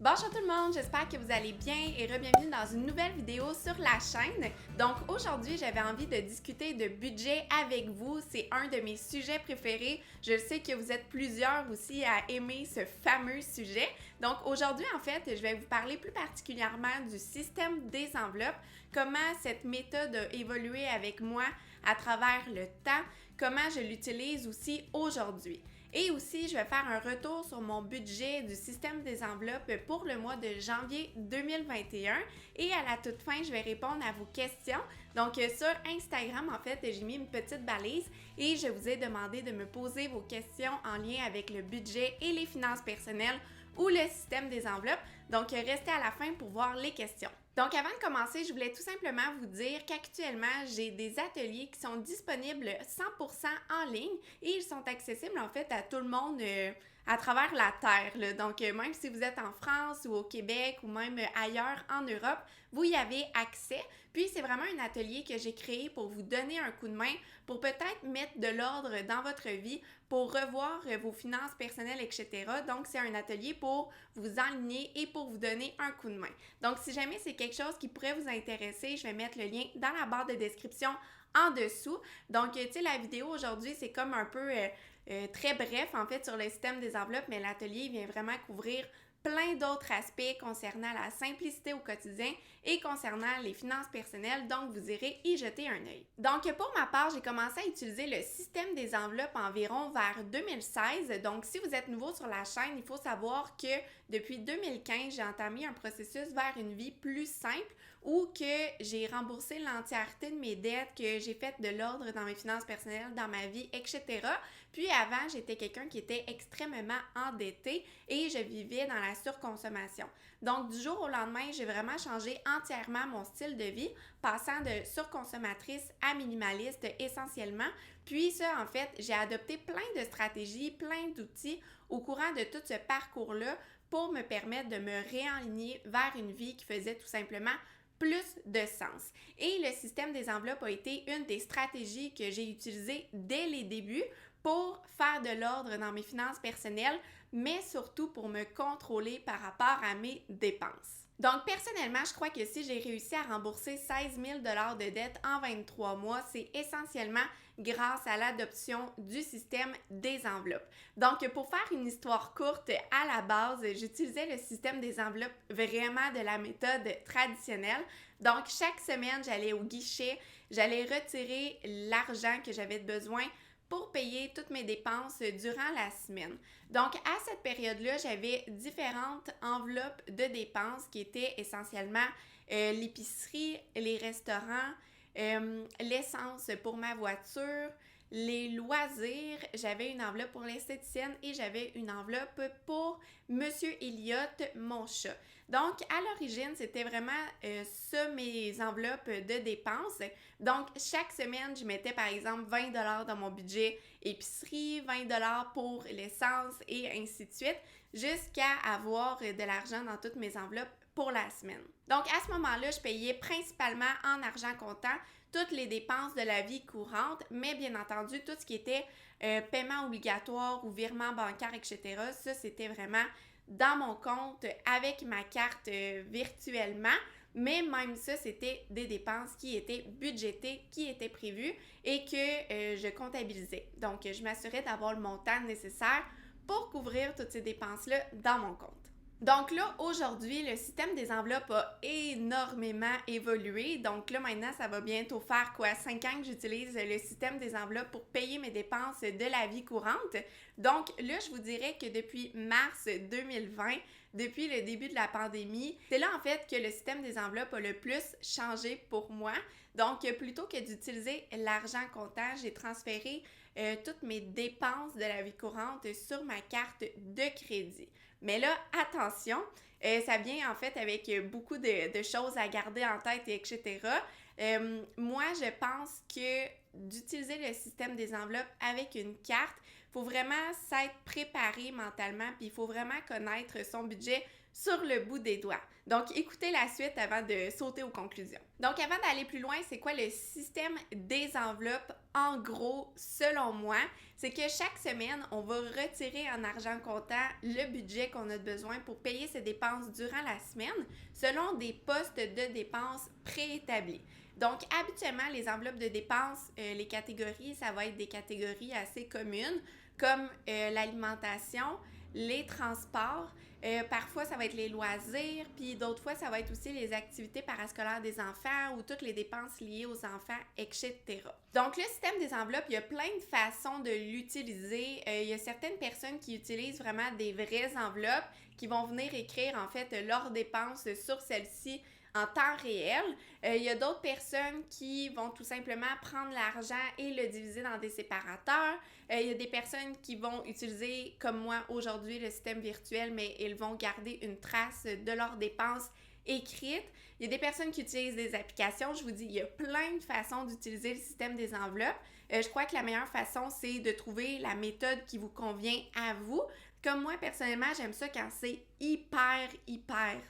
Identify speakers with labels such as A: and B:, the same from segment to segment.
A: Bonjour tout le monde, j'espère que vous allez bien et re-bienvenue dans une nouvelle vidéo sur la chaîne. Donc aujourd'hui, j'avais envie de discuter de budget avec vous. C'est un de mes sujets préférés. Je sais que vous êtes plusieurs aussi à aimer ce fameux sujet. Donc aujourd'hui, en fait, je vais vous parler plus particulièrement du système des enveloppes, comment cette méthode a évolué avec moi à travers le temps, comment je l'utilise aussi aujourd'hui. Et aussi, je vais faire un retour sur mon budget du système des enveloppes pour le mois de janvier 2021. Et à la toute fin, je vais répondre à vos questions. Donc, sur Instagram, en fait, j'ai mis une petite balise et je vous ai demandé de me poser vos questions en lien avec le budget et les finances personnelles ou le système des enveloppes. Donc, restez à la fin pour voir les questions. Donc, avant de commencer, je voulais tout simplement vous dire qu'actuellement, j'ai des ateliers qui sont disponibles 100% en ligne et ils sont accessibles en fait à tout le monde à travers la Terre, là. Donc, même si vous êtes en France ou au Québec ou même ailleurs en Europe, vous y avez accès. Puis, c'est vraiment un atelier que j'ai créé pour vous donner un coup de main, pour peut-être mettre de l'ordre dans votre vie, pour revoir vos finances personnelles, etc. Donc, c'est un atelier pour vous aligner et pour vous donner un coup de main. Donc, si jamais c'est quelque chose qui pourrait vous intéresser, je vais mettre le lien dans la barre de description en dessous. Donc, tu sais, la vidéo aujourd'hui, c'est comme un peu très bref, en fait, sur le système des enveloppes, mais l'atelier vient vraiment couvrir plein d'autres aspects concernant la simplicité au quotidien et concernant les finances personnelles, donc vous irez y jeter un œil. Donc pour ma part, j'ai commencé à utiliser le système des enveloppes environ vers 2016, donc si vous êtes nouveau sur la chaîne, il faut savoir que depuis 2015, j'ai entamé un processus vers une vie plus simple où que j'ai remboursé l'entièreté de mes dettes, que j'ai fait de l'ordre dans mes finances personnelles, dans ma vie, etc. Puis avant, j'étais quelqu'un qui était extrêmement endetté et je vivais dans la surconsommation. Donc, du jour au lendemain, j'ai vraiment changé entièrement mon style de vie, passant de surconsommatrice à minimaliste essentiellement. Puis ça, en fait, j'ai adopté plein de stratégies, plein d'outils au courant de tout ce parcours-là pour me permettre de me réaligner vers une vie qui faisait tout simplement plus de sens. Et le système des enveloppes a été une des stratégies que j'ai utilisées dès les débuts pour faire de l'ordre dans mes finances personnelles, mais surtout pour me contrôler par rapport à mes dépenses. Donc, personnellement, je crois que si j'ai réussi à rembourser 16 000 de dette en 23 mois, c'est essentiellement grâce à l'adoption du système des enveloppes. Donc, pour faire une histoire courte, à la base, j'utilisais le système des enveloppes vraiment de la méthode traditionnelle. Donc, chaque semaine, j'allais au guichet, j'allais retirer l'argent que j'avais besoin pour payer toutes mes dépenses durant la semaine. Donc, à cette période-là, j'avais différentes enveloppes de dépenses qui étaient essentiellement l'épicerie, les restaurants, l'essence pour ma voiture, les loisirs, j'avais une enveloppe pour l'esthéticienne et j'avais une enveloppe pour Monsieur Elliott, mon chat. Donc, à l'origine, c'était vraiment ça mes enveloppes de dépenses. Donc, chaque semaine, je mettais par exemple 20 $ dans mon budget épicerie, 20 $ pour l'essence et ainsi de suite, jusqu'à avoir de l'argent dans toutes mes enveloppes pour la semaine. Donc, à ce moment-là, je payais principalement en argent comptant toutes les dépenses de la vie courante, mais bien entendu, tout ce qui était paiement obligatoire ou virement bancaire, etc., ça, c'était vraiment dans mon compte avec ma carte virtuellement. Mais même ça, c'était des dépenses qui étaient budgétées, qui étaient prévues et que je comptabilisais. Donc, je m'assurais d'avoir le montant nécessaire pour couvrir toutes ces dépenses-là dans mon compte. Donc là, aujourd'hui, le système des enveloppes a énormément évolué. Donc là, maintenant, ça va bientôt faire 5 ans que j'utilise le système des enveloppes pour payer mes dépenses de la vie courante. Donc là, je vous dirais que depuis mars 2020, depuis le début de la pandémie, c'est là en fait que le système des enveloppes a le plus changé pour moi. Donc, plutôt que d'utiliser l'argent comptant, j'ai transféré toutes mes dépenses de la vie courante sur ma carte de crédit. Mais là, attention, ça vient en fait avec beaucoup de choses à garder en tête, etc. Moi, je pense que d'utiliser le système des enveloppes avec une carte, il faut vraiment s'être préparé mentalement, puis il faut vraiment connaître son budget sur le bout des doigts. Donc, écoutez la suite avant de sauter aux conclusions. Donc, avant d'aller plus loin, c'est quoi le système des enveloppes? En gros, selon moi, c'est que chaque semaine, on va retirer en argent comptant le budget qu'on a besoin pour payer ses dépenses durant la semaine selon des postes de dépenses préétablis. Donc, habituellement, les enveloppes de dépenses, les catégories, ça va être des catégories assez communes comme l'alimentation, les transports, parfois ça va être les loisirs, puis d'autres fois ça va être aussi les activités parascolaires des enfants ou toutes les dépenses liées aux enfants, etc. Donc le système des enveloppes, il y a plein de façons de l'utiliser. Il y a certaines personnes qui utilisent vraiment des vraies enveloppes qui vont venir écrire en fait leurs dépenses sur celles-ci en temps réel. Il y a d'autres personnes qui vont tout simplement prendre l'argent et le diviser dans des séparateurs. Il y a des personnes qui vont utiliser, comme moi aujourd'hui, le système virtuel, mais ils vont garder une trace de leurs dépenses écrites. Il y a des personnes qui utilisent des applications. Je vous dis, il y a plein de façons d'utiliser le système des enveloppes. Je crois que la meilleure façon, c'est de trouver la méthode qui vous convient à vous. Comme moi, personnellement, j'aime ça quand c'est hyper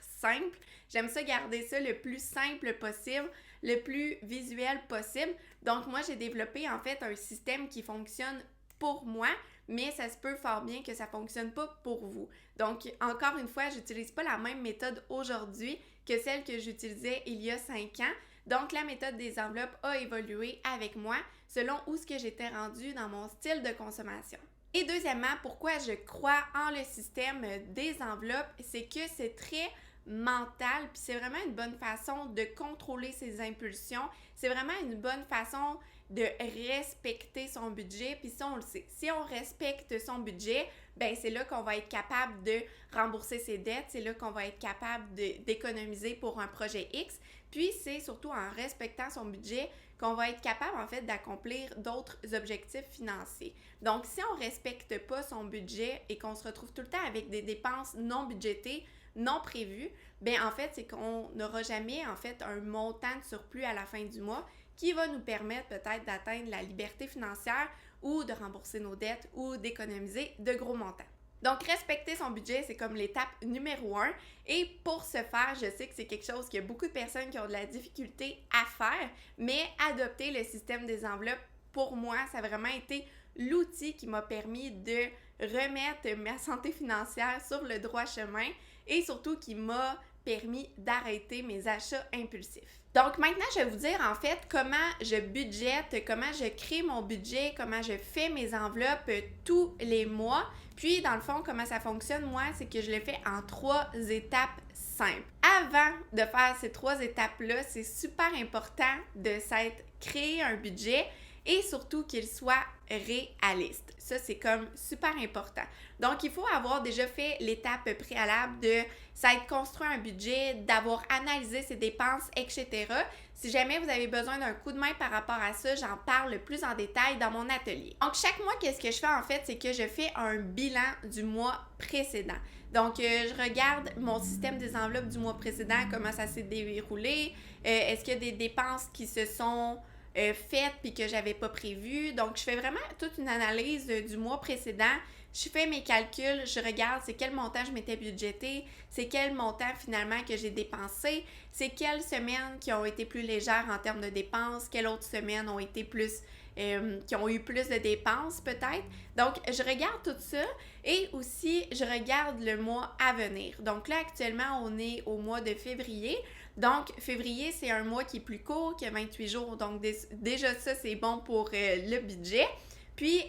A: simple. J'aime ça garder ça le plus simple possible, le plus visuel possible. Donc, moi, j'ai développé en fait un système qui fonctionne pour moi, mais ça se peut fort bien que ça ne fonctionne pas pour vous. Donc, encore une fois, je n'utilise pas la même méthode aujourd'hui que celle que j'utilisais il y a 5 ans. Donc, la méthode des enveloppes a évolué avec moi selon où ce que j'étais rendue dans mon style de consommation. Et deuxièmement, pourquoi je crois en le système des enveloppes, c'est que c'est très mental, puis c'est vraiment une bonne façon de contrôler ses impulsions. C'est vraiment une bonne façon de respecter son budget, puis ça, on le sait. Si on respecte son budget, ben c'est là qu'on va être capable de rembourser ses dettes, c'est là qu'on va être capable d'économiser pour un projet X, puis c'est surtout en respectant son budget qu'on va être capable en fait d'accomplir d'autres objectifs financiers. Donc, si on ne respecte pas son budget et qu'on se retrouve tout le temps avec des dépenses non budgétées, non prévues, bien en fait, c'est qu'on n'aura jamais en fait un montant de surplus à la fin du mois qui va nous permettre peut-être d'atteindre la liberté financière ou de rembourser nos dettes ou d'économiser de gros montants. Donc, respecter son budget, c'est comme l'étape numéro 1. Et pour ce faire, je sais que c'est quelque chose qu'il y a beaucoup de personnes qui ont de la difficulté à faire, mais adopter le système des enveloppes, pour moi, ça a vraiment été l'outil qui m'a permis de remettre ma santé financière sur le droit chemin et surtout qui m'a permis d'arrêter mes achats impulsifs. Donc maintenant, je vais vous dire en fait comment je budgète, comment je crée mon budget, comment je fais mes enveloppes tous les mois. Puis dans le fond, comment ça fonctionne, moi, c'est que je le fais en 3 étapes simples. Avant de faire ces 3 étapes-là, c'est super important de s'être créé un budget et surtout qu'il soit réaliste. Ça, c'est comme super important. Donc, il faut avoir déjà fait l'étape préalable de s'être construit un budget, d'avoir analysé ses dépenses, etc. Si jamais vous avez besoin d'un coup de main par rapport à ça, j'en parle plus en détail dans mon atelier. Donc, chaque mois, qu'est-ce que je fais en fait? C'est que je fais un bilan du mois précédent. Donc, je regarde mon système des enveloppes du mois précédent, comment ça s'est déroulé, est-ce qu'il y a des dépenses qui se sont faites puis que j'avais pas prévu. Donc, je fais vraiment toute une analyse du mois précédent. Je fais mes calculs, je regarde c'est quel montant je m'étais budgété, c'est quel montant finalement que j'ai dépensé, c'est quelles semaines qui ont été plus légères en termes de dépenses, quelles autres semaines ont été plus, qui ont eu plus de dépenses peut-être. Donc, je regarde tout ça et aussi, je regarde le mois à venir. Donc là, actuellement, on est au mois de février. Donc, février, c'est un mois qui est plus court, qui a 28 jours. Donc, déjà ça, c'est bon pour le budget. Puis,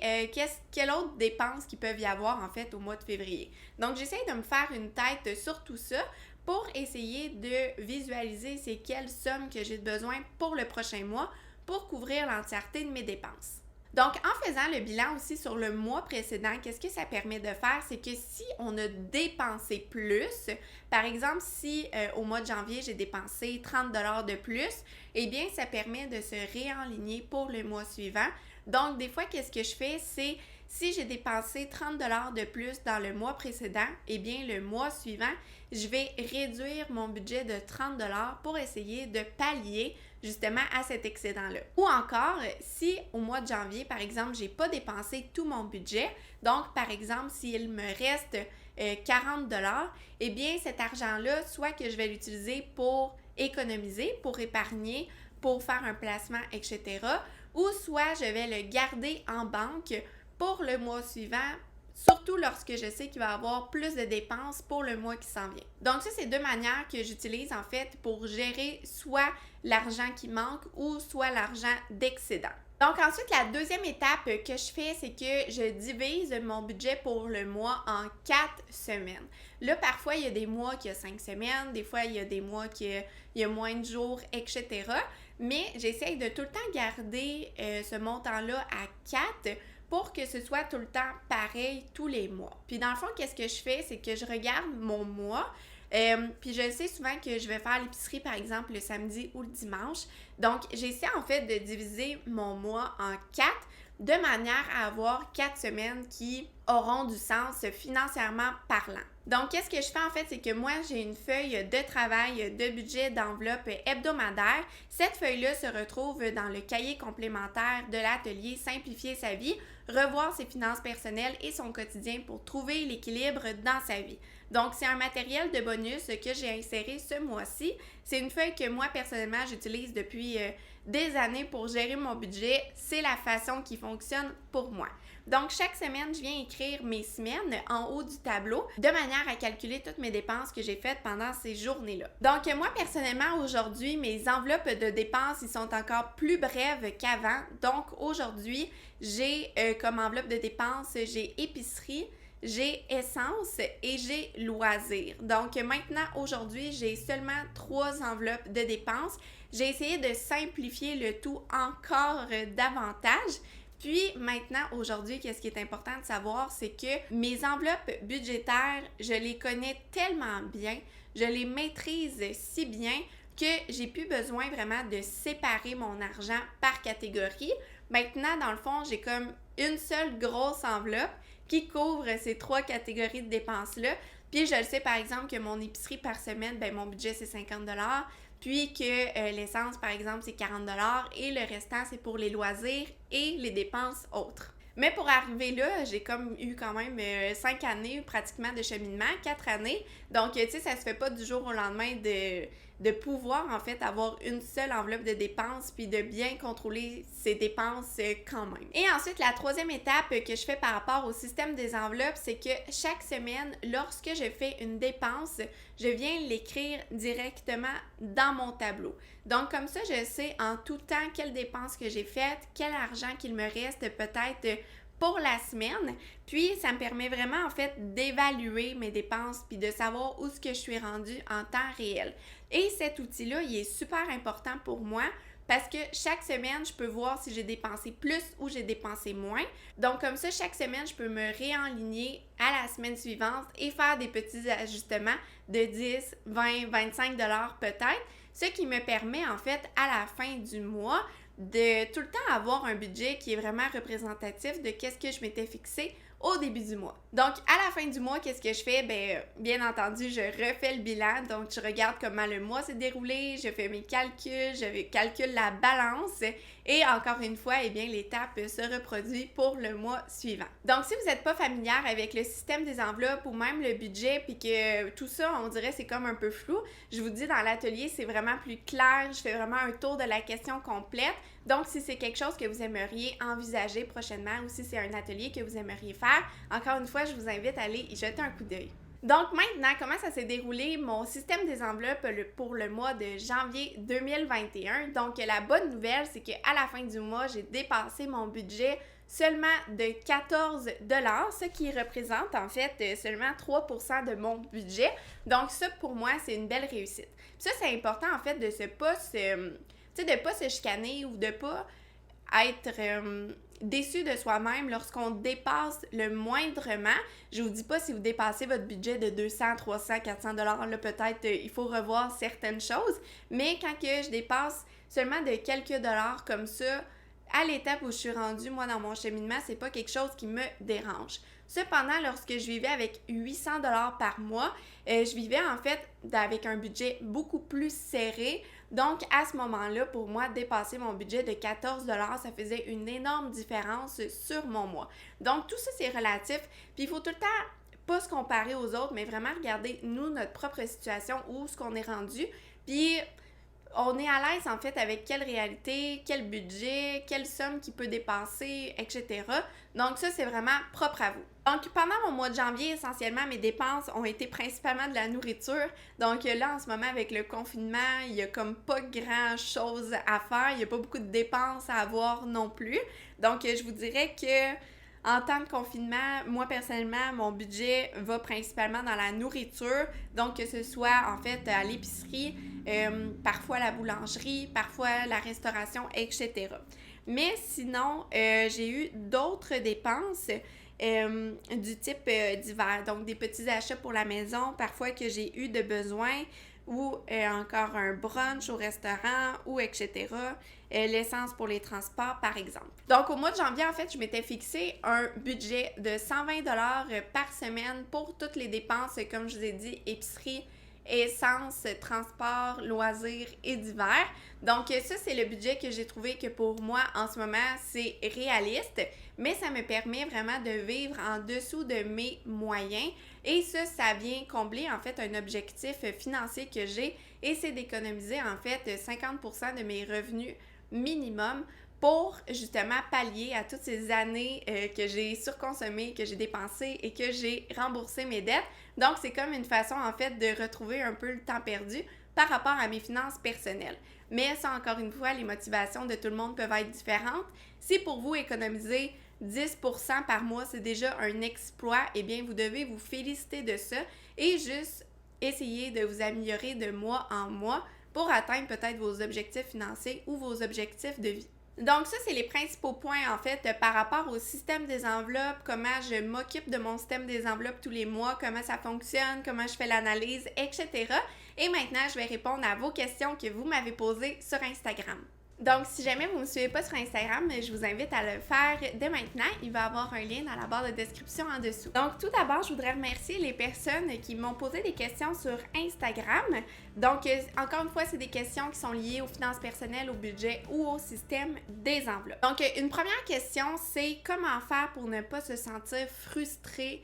A: quelles autres dépenses qui peuvent y avoir, en fait, au mois de février? Donc, j'essaie de me faire une tête sur tout ça pour essayer de visualiser c'est quelles sommes que j'ai besoin pour le prochain mois pour couvrir l'entièreté de mes dépenses. Donc, en faisant le bilan aussi sur le mois précédent, qu'est-ce que ça permet de faire? C'est que si on a dépensé plus, par exemple, si au mois de janvier, j'ai dépensé 30 $ de plus, eh bien, ça permet de se réaligner pour le mois suivant. Donc, des fois, qu'est-ce que je fais? C'est si j'ai dépensé 30 $ de plus dans le mois précédent, eh bien, le mois suivant, je vais réduire mon budget de 30 $ pour essayer de pallier justement à cet excédent-là. Ou encore, si au mois de janvier, par exemple, j'ai pas dépensé tout mon budget, donc par exemple, s'il me reste 40 eh bien cet argent-là, soit que je vais l'utiliser pour économiser, pour épargner, pour faire un placement, etc. Ou soit je vais le garder en banque pour le mois suivant, surtout lorsque je sais qu'il va y avoir plus de dépenses pour le mois qui s'en vient. Donc ça, c'est deux manières que j'utilise en fait pour gérer soit l'argent qui manque ou soit l'argent d'excédent. Donc ensuite, la deuxième étape que je fais, c'est que je divise mon budget pour le mois en 4 semaines. Là, parfois, il y a des mois qui ont 5 semaines, des fois, il y a des mois qui il y a moins de jours, etc. Mais j'essaye de tout le temps garder ce montant-là à 4 pour que ce soit tout le temps pareil tous les mois. Puis dans le fond, qu'est-ce que je fais? C'est que je regarde mon mois. Puis je sais souvent que je vais faire l'épicerie, par exemple, le samedi ou le dimanche. Donc, j'essaie en fait de diviser mon mois en 4 de manière à avoir 4 semaines qui auront du sens financièrement parlant. Donc, qu'est-ce que je fais en fait, c'est que moi, j'ai une feuille de travail, de budget, d'enveloppe hebdomadaire. Cette feuille-là se retrouve dans le cahier complémentaire de l'atelier Simplifier sa vie, revoir ses finances personnelles et son quotidien pour trouver l'équilibre dans sa vie. Donc, c'est un matériel de bonus que j'ai inséré ce mois-ci. C'est une feuille que moi, personnellement, j'utilise depuis des années pour gérer mon budget. C'est la façon qui fonctionne pour moi. Donc, chaque semaine, je viens écrire mes semaines en haut du tableau de manière à calculer toutes mes dépenses que j'ai faites pendant ces journées-là. Donc, moi, personnellement, aujourd'hui, mes enveloppes de dépenses, ils sont encore plus brèves qu'avant. Donc, aujourd'hui, j'ai comme enveloppe de dépenses, j'ai épicerie, j'ai essence et j'ai loisirs. Donc maintenant, aujourd'hui, j'ai seulement 3 enveloppes de dépenses. J'ai essayé de simplifier le tout encore davantage. Puis maintenant, aujourd'hui, qu'est-ce qui est important de savoir, c'est que mes enveloppes budgétaires, je les connais tellement bien, je les maîtrise si bien que j'ai plus besoin vraiment de séparer mon argent par catégorie. Maintenant, dans le fond, j'ai comme une seule grosse enveloppe qui couvre ces 3 catégories de dépenses-là. Puis je le sais, par exemple, que mon épicerie par semaine, ben mon budget, c'est 50 $, puis que l'essence, par exemple, c'est 40 $ et le restant, c'est pour les loisirs et les dépenses autres. Mais pour arriver là, j'ai comme eu quand même 5 années pratiquement de cheminement, 4 années. Donc, tu sais, ça se fait pas du jour au lendemain de pouvoir, en fait, avoir une seule enveloppe de dépenses puis de bien contrôler ses dépenses quand même. Et ensuite, la troisième étape que je fais par rapport au système des enveloppes, c'est que chaque semaine, lorsque je fais une dépense, je viens l'écrire directement dans mon tableau. Donc, comme ça, je sais en tout temps quelles dépenses que j'ai faites, quel argent qu'il me reste peut-être pour la semaine. Puis, ça me permet vraiment, en fait, d'évaluer mes dépenses puis de savoir où est-ce que je suis rendue en temps réel. Et cet outil-là, il est super important pour moi parce que chaque semaine, je peux voir si j'ai dépensé plus ou j'ai dépensé moins. Donc, comme ça, chaque semaine, je peux me réaligner à la semaine suivante et faire des petits ajustements de 10, 20, 25 $ peut-être, ce qui me permet, en fait, à la fin du mois, de tout le temps avoir un budget qui est vraiment représentatif de qu'est-ce que je m'étais fixé au début du mois. Donc, à la fin du mois, qu'est-ce que je fais? Bien entendu, je refais le bilan. Donc, je regarde comment le mois s'est déroulé, je fais mes calculs, je calcule la balance et encore une fois, l'étape se reproduit pour le mois suivant. Donc, si vous n'êtes pas familière avec le système des enveloppes ou même le budget puis que tout ça, on dirait c'est comme un peu flou, je vous dis dans l'atelier, c'est vraiment plus clair. Je fais vraiment un tour de la question complète. Donc, si c'est quelque chose que vous aimeriez envisager prochainement ou si c'est un atelier que vous aimeriez faire, encore une fois, je vous invite à aller y jeter un coup d'œil. Donc maintenant, comment ça s'est déroulé mon système des enveloppes pour le mois de janvier 2021? Donc la bonne nouvelle, c'est qu'à la fin du mois, j'ai dépassé mon budget seulement de 14 $, ce qui représente en fait seulement 3% de mon budget. Donc ça, pour moi, c'est une belle réussite. Puis ça, c'est important en fait de pas se chicaner ou de pas être déçu de soi-même lorsqu'on dépasse le moindrement. Je vous dis pas si vous dépassez votre budget de 200, 300, 400 $, là peut-être il faut revoir certaines choses, mais quand que je dépasse seulement de quelques dollars comme ça, à l'étape où je suis rendue, moi, dans mon cheminement, c'est pas quelque chose qui me dérange. Cependant, lorsque je vivais avec 800 $ par mois, je vivais en fait avec un budget beaucoup plus serré. Donc, à ce moment-là, pour moi, dépasser mon budget de 14 $, ça faisait une énorme différence sur mon mois. Donc, tout ça, c'est relatif. Puis, il faut tout le temps pas se comparer aux autres, mais vraiment regarder, nous, notre propre situation, où ce qu'on est rendu, puis on est à l'aise, en fait, avec quelle réalité, quel budget, quelle somme qui peut dépasser, etc. Donc ça, c'est vraiment propre à vous. Donc, pendant mon mois de janvier, essentiellement, mes dépenses ont été principalement de la nourriture. Donc là, en ce moment, avec le confinement, il y a comme pas grand-chose à faire. Il n'y a pas beaucoup de dépenses à avoir non plus. Donc, je vous dirais que en temps de confinement, moi personnellement, mon budget va principalement dans la nourriture. Donc, que ce soit en fait à l'épicerie, parfois la boulangerie, parfois la restauration, etc. Mais sinon, j'ai eu d'autres dépenses du type divers. Donc, des petits achats pour la maison, parfois que j'ai eu de besoin, ou encore un brunch au restaurant, ou etc. L'essence pour les transports, par exemple. Donc, au mois de janvier, en fait, je m'étais fixé un budget de 120 $ par semaine pour toutes les dépenses, comme je vous ai dit, épicerie, essence, transport, loisirs et divers. Donc ça, c'est le budget que j'ai trouvé que pour moi, en ce moment, c'est réaliste, mais ça me permet vraiment de vivre en dessous de mes moyens. Et ça vient combler en fait un objectif financier que j'ai, et c'est d'économiser en fait 50% de mes revenus minimum pour justement pallier à toutes ces années que j'ai surconsommé, que j'ai dépensé et que j'ai remboursé mes dettes. Donc, c'est comme une façon en fait de retrouver un peu le temps perdu par rapport à mes finances personnelles. Mais ça, encore une fois, les motivations de tout le monde peuvent être différentes. Si pour vous, économiser 10% par mois, c'est déjà un exploit, eh bien, vous devez vous féliciter de ça et juste essayer de vous améliorer de mois en mois pour atteindre peut-être vos objectifs financiers ou vos objectifs de vie. Donc ça, c'est les principaux points en fait par rapport au système des enveloppes, comment je m'occupe de mon système des enveloppes tous les mois, comment ça fonctionne, comment je fais l'analyse, etc. Et maintenant, je vais répondre à vos questions que vous m'avez posées sur Instagram. Donc, si jamais vous ne me suivez pas sur Instagram, je vous invite à le faire dès maintenant. Il va y avoir un lien dans la barre de description en dessous. Donc, tout d'abord, je voudrais remercier les personnes qui m'ont posé des questions sur Instagram. Donc, encore une fois, c'est des questions qui sont liées aux finances personnelles, au budget ou au système des enveloppes. Donc, une première question, c'est comment faire pour ne pas se sentir frustré,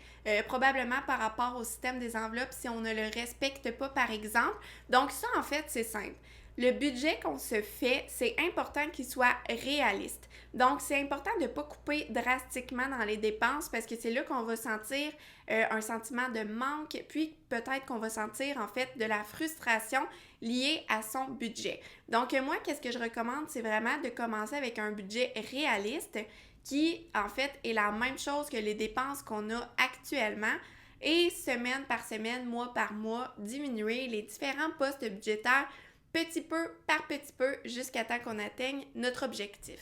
A: probablement par rapport au système des enveloppes si on ne le respecte pas, par exemple. Donc, ça, en fait, c'est simple. Le budget qu'on se fait, c'est important qu'il soit réaliste. Donc, c'est important de ne pas couper drastiquement dans les dépenses parce que c'est là qu'on va sentir un sentiment de manque, puis peut-être qu'on va sentir en fait de la frustration liée à son budget. Donc, moi, qu'est-ce que je recommande? C'est vraiment de commencer avec un budget réaliste qui, en fait, est la même chose que les dépenses qu'on a actuellement. Et semaine par semaine, mois par mois, diminuer les différents postes budgétaires petit peu par petit peu jusqu'à temps qu'on atteigne notre objectif.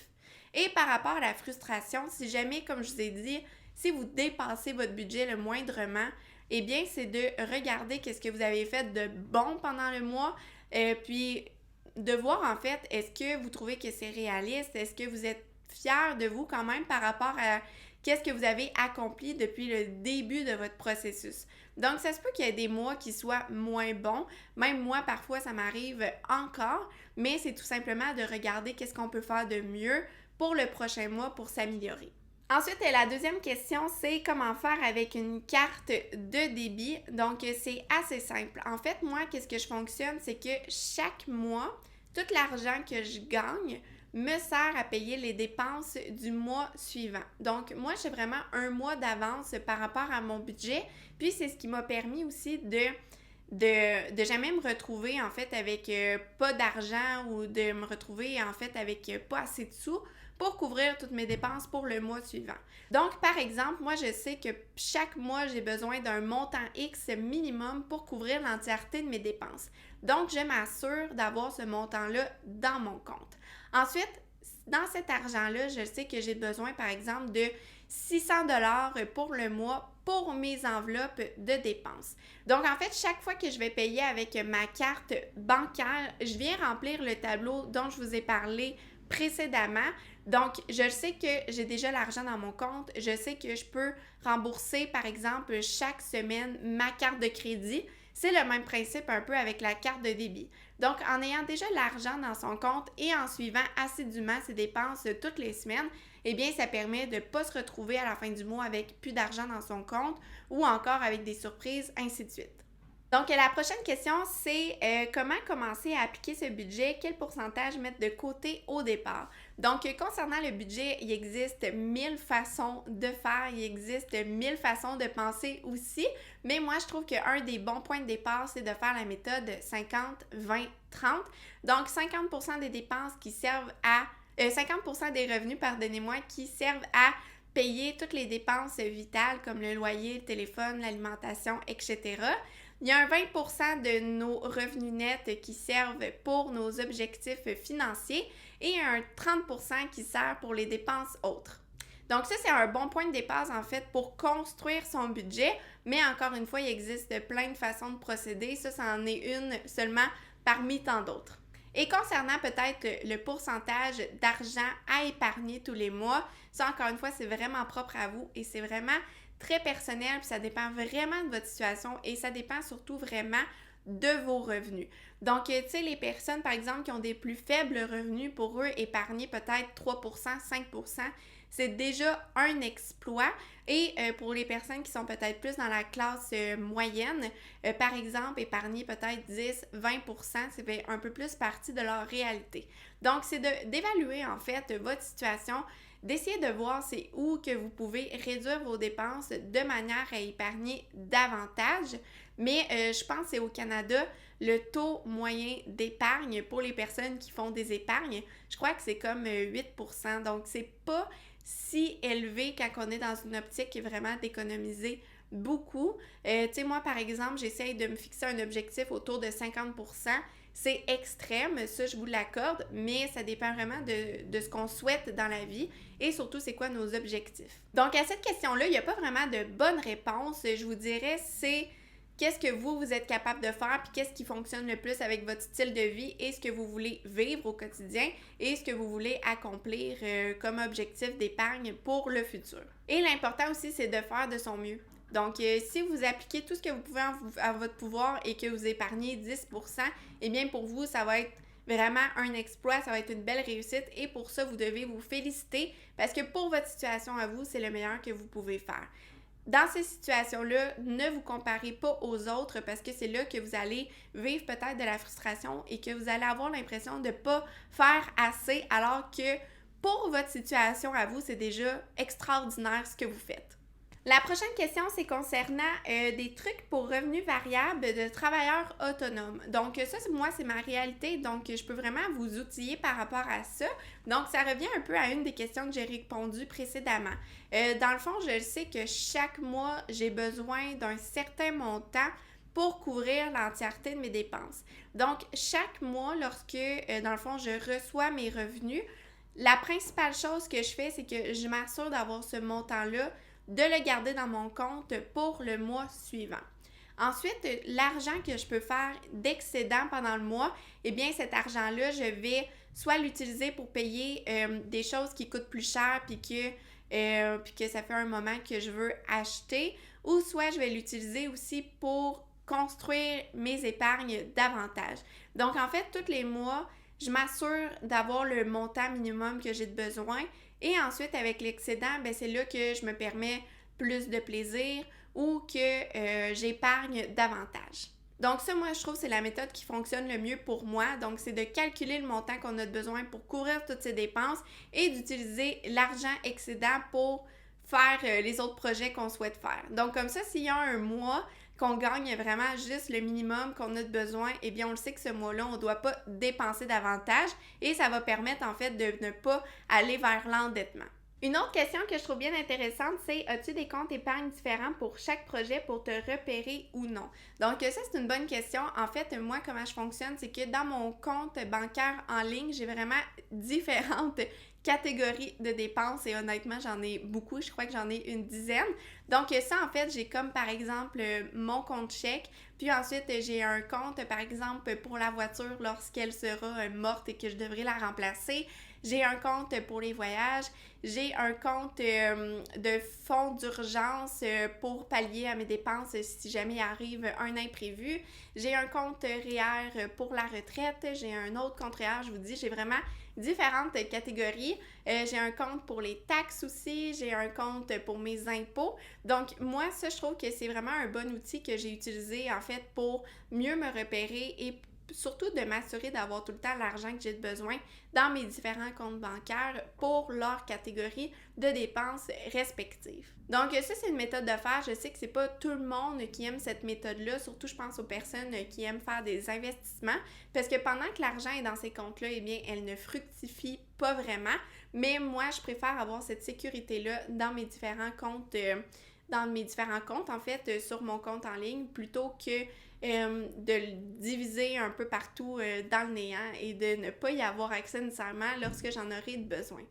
A: Et par rapport à la frustration, si jamais, comme je vous ai dit, si vous dépassez votre budget le moindrement, eh bien, c'est de regarder qu'est-ce que vous avez fait de bon pendant le mois, puis de voir en fait, est-ce que vous trouvez que c'est réaliste, est-ce que vous êtes fier de vous quand même par rapport à qu'est-ce que vous avez accompli depuis le début de votre processus. Donc, ça se peut qu'il y ait des mois qui soient moins bons. Même moi, parfois, ça m'arrive encore, mais c'est tout simplement de regarder qu'est-ce qu'on peut faire de mieux pour le prochain mois pour s'améliorer. Ensuite, la deuxième question, c'est comment faire avec une carte de débit. Donc, c'est assez simple. En fait, moi, qu'est-ce que je fonctionne, c'est que chaque mois, tout l'argent que je gagne me sert à payer les dépenses du mois suivant. Donc, moi, j'ai vraiment un mois d'avance par rapport à mon budget. Puis, c'est ce qui m'a permis aussi de jamais me retrouver, en fait, avec pas d'argent ou de me retrouver, en fait, avec pas assez de sous pour couvrir toutes mes dépenses pour le mois suivant. Donc, par exemple, moi, je sais que chaque mois, j'ai besoin d'un montant X minimum pour couvrir l'entièreté de mes dépenses. Donc, je m'assure d'avoir ce montant-là dans mon compte. Ensuite, dans cet argent-là, je sais que j'ai besoin, par exemple, de 600 $ pour le mois pour mes enveloppes de dépenses. Donc, en fait, chaque fois que je vais payer avec ma carte bancaire, je viens remplir le tableau dont je vous ai parlé précédemment. Donc, je sais que j'ai déjà l'argent dans mon compte. Je sais que je peux rembourser, par exemple, chaque semaine ma carte de crédit C'est le même principe un peu avec la carte de débit. Donc, en ayant déjà l'argent dans son compte et en suivant assidûment ses dépenses toutes les semaines, eh bien, ça permet de ne pas se retrouver à la fin du mois avec plus d'argent dans son compte ou encore avec des surprises, ainsi de suite. Donc, la prochaine question, c'est comment commencer à appliquer ce budget? Quel pourcentage mettre de côté au départ? Donc, concernant le budget, il existe 1000 façons de faire, il existe 1000 façons de penser aussi, mais moi, je trouve qu'un des bons points de départ, c'est de faire la méthode 50-20-30. Donc, 50% des dépenses qui servent à 50% des revenus, pardonnez-moi, qui servent à payer toutes les dépenses vitales comme le loyer, le téléphone, l'alimentation, etc. Il y a un 20% de nos revenus nets qui servent pour nos objectifs financiers et un 30% qui sert pour les dépenses autres. Donc ça, c'est un bon point de départ en fait pour construire son budget, mais encore une fois, il existe plein de façons de procéder. Ça en est une seulement parmi tant d'autres. Et concernant peut-être le pourcentage d'argent à épargner tous les mois, ça encore une fois, c'est vraiment propre à vous et c'est vraiment très personnel, puis ça dépend vraiment de votre situation et ça dépend surtout vraiment de vos revenus. Donc, tu sais, les personnes, par exemple, qui ont des plus faibles revenus, pour eux, épargner peut-être 3%, 5%, c'est déjà un exploit. Et pour les personnes qui sont peut-être plus dans la classe moyenne, par exemple, épargner peut-être 10, 20%, ça fait un peu plus partie de leur réalité. Donc, c'est d'évaluer en fait votre situation, d'essayer de voir c'est où que vous pouvez réduire vos dépenses de manière à épargner davantage. Mais je pense que c'est au Canada, le taux moyen d'épargne pour les personnes qui font des épargnes, je crois que c'est comme 8%. Donc, c'est pas si élevé quand on est dans une optique qui est vraiment d'économiser beaucoup. Tu sais, moi, par exemple, j'essaye de me fixer un objectif autour de 50%. C'est extrême, ça je vous l'accorde, mais ça dépend vraiment de ce qu'on souhaite dans la vie et surtout c'est quoi nos objectifs. Donc à cette question-là, il n'y a pas vraiment de bonne réponse. Je vous dirais c'est qu'est-ce que vous êtes capable de faire puis qu'est-ce qui fonctionne le plus avec votre style de vie et ce que vous voulez vivre au quotidien et ce que vous voulez accomplir comme objectif d'épargne pour le futur. Et l'important aussi, c'est de faire de son mieux. Donc, si vous appliquez tout ce que vous pouvez à votre pouvoir et que vous épargnez 10%, eh bien pour vous, ça va être vraiment un exploit, ça va être une belle réussite et pour ça, vous devez vous féliciter parce que pour votre situation à vous, c'est le meilleur que vous pouvez faire. Dans ces situations-là, ne vous comparez pas aux autres parce que c'est là que vous allez vivre peut-être de la frustration et que vous allez avoir l'impression de ne pas faire assez alors que pour votre situation à vous, c'est déjà extraordinaire ce que vous faites. La prochaine question, c'est concernant des trucs pour revenus variables de travailleurs autonomes. Donc ça, moi, c'est ma réalité. Donc, je peux vraiment vous outiller par rapport à ça. Donc, ça revient un peu à une des questions que j'ai répondues précédemment. Dans le fond, je sais que chaque mois, j'ai besoin d'un certain montant pour couvrir l'entièreté de mes dépenses. Donc, chaque mois, lorsque, dans le fond, je reçois mes revenus, la principale chose que je fais, c'est que je m'assure d'avoir ce montant-là de le garder dans mon compte pour le mois suivant. Ensuite, l'argent que je peux faire d'excédent pendant le mois, eh bien cet argent-là, je vais soit l'utiliser pour payer des choses qui coûtent plus cher puis que ça fait un moment que je veux acheter, ou soit je vais l'utiliser aussi pour construire mes épargnes davantage. Donc en fait, tous les mois, je m'assure d'avoir le montant minimum que j'ai de besoin. Et ensuite, avec l'excédent, c'est là que je me permets plus de plaisir ou que j'épargne davantage. Donc ça, moi, je trouve que c'est la méthode qui fonctionne le mieux pour moi. Donc, c'est de calculer le montant qu'on a besoin pour couvrir toutes ces dépenses et d'utiliser l'argent excédent pour faire les autres projets qu'on souhaite faire. Donc, comme ça, s'il y a un mois qu'on gagne vraiment juste le minimum qu'on a de besoin, eh bien, on le sait que ce mois-là, on ne doit pas dépenser davantage et ça va permettre, en fait, de ne pas aller vers l'endettement. Une autre question que je trouve bien intéressante, c'est as-tu des comptes épargne différents pour chaque projet pour te repérer ou non? Donc ça, c'est une bonne question. En fait, moi, comment je fonctionne, c'est que dans mon compte bancaire en ligne, j'ai vraiment différentes catégories de dépenses et honnêtement, j'en ai beaucoup. Je crois que j'en ai une dizaine. Donc ça, en fait, j'ai comme par exemple mon compte chèque, puis ensuite j'ai un compte par exemple pour la voiture lorsqu'elle sera morte et que je devrais la remplacer. J'ai un compte pour les voyages, j'ai un compte de fonds d'urgence pour pallier à mes dépenses si jamais il arrive un imprévu. J'ai un compte REER pour la retraite, j'ai un autre compte REER, je vous dis, j'ai vraiment différentes catégories. J'ai un compte pour les taxes aussi, j'ai un compte pour mes impôts. Donc moi, ça, je trouve que c'est vraiment un bon outil que j'ai utilisé en fait pour mieux me repérer et surtout de m'assurer d'avoir tout le temps l'argent que j'ai besoin dans mes différents comptes bancaires pour leur catégorie de dépenses respectives. Donc ça, c'est une méthode de faire. Je sais que c'est pas tout le monde qui aime cette méthode-là, surtout je pense aux personnes qui aiment faire des investissements, parce que pendant que l'argent est dans ces comptes-là, eh bien, elle ne fructifie pas vraiment, mais moi, je préfère avoir cette sécurité-là dans mes différents comptes en fait, sur mon compte en ligne, plutôt que de le diviser un peu partout dans le néant et de ne pas y avoir accès nécessairement lorsque j'en aurai besoin.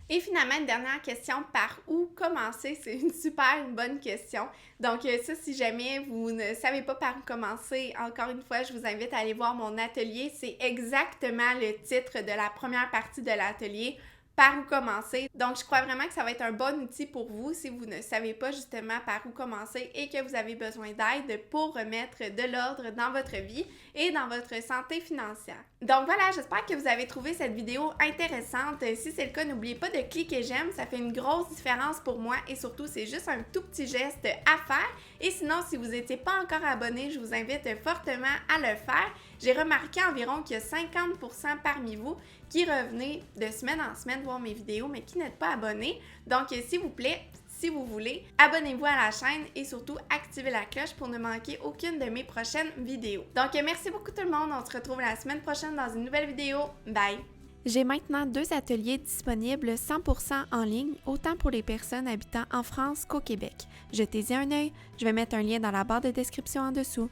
A: Et finalement, une dernière question, par où commencer? C'est une super bonne question. Donc ça, si jamais vous ne savez pas par où commencer, encore une fois, je vous invite à aller voir mon atelier. C'est exactement le titre de la première partie de l'atelier. Par où commencer. Donc, je crois vraiment que ça va être un bon outil pour vous si vous ne savez pas justement par où commencer et que vous avez besoin d'aide pour remettre de l'ordre dans votre vie et dans votre santé financière. Donc voilà, j'espère que vous avez trouvé cette vidéo intéressante. Si c'est le cas, n'oubliez pas de cliquer j'aime, ça fait une grosse différence pour moi et surtout, c'est juste un tout petit geste à faire. Et sinon, si vous n'étiez pas encore abonné, je vous invite fortement à le faire. J'ai remarqué environ qu'il y a 50% parmi vous qui revenez de semaine en semaine voir mes vidéos, mais qui n'êtes pas abonnés. Donc, s'il vous plaît, si vous voulez, abonnez-vous à la chaîne et surtout activez la cloche pour ne manquer aucune de mes prochaines vidéos. Donc, merci beaucoup tout le monde. On se retrouve la semaine prochaine dans une nouvelle vidéo. Bye! J'ai maintenant 2 ateliers disponibles 100% en ligne, autant pour les personnes habitant en France qu'au Québec. Jetez-y un œil, je vais mettre un lien dans la barre de description en dessous.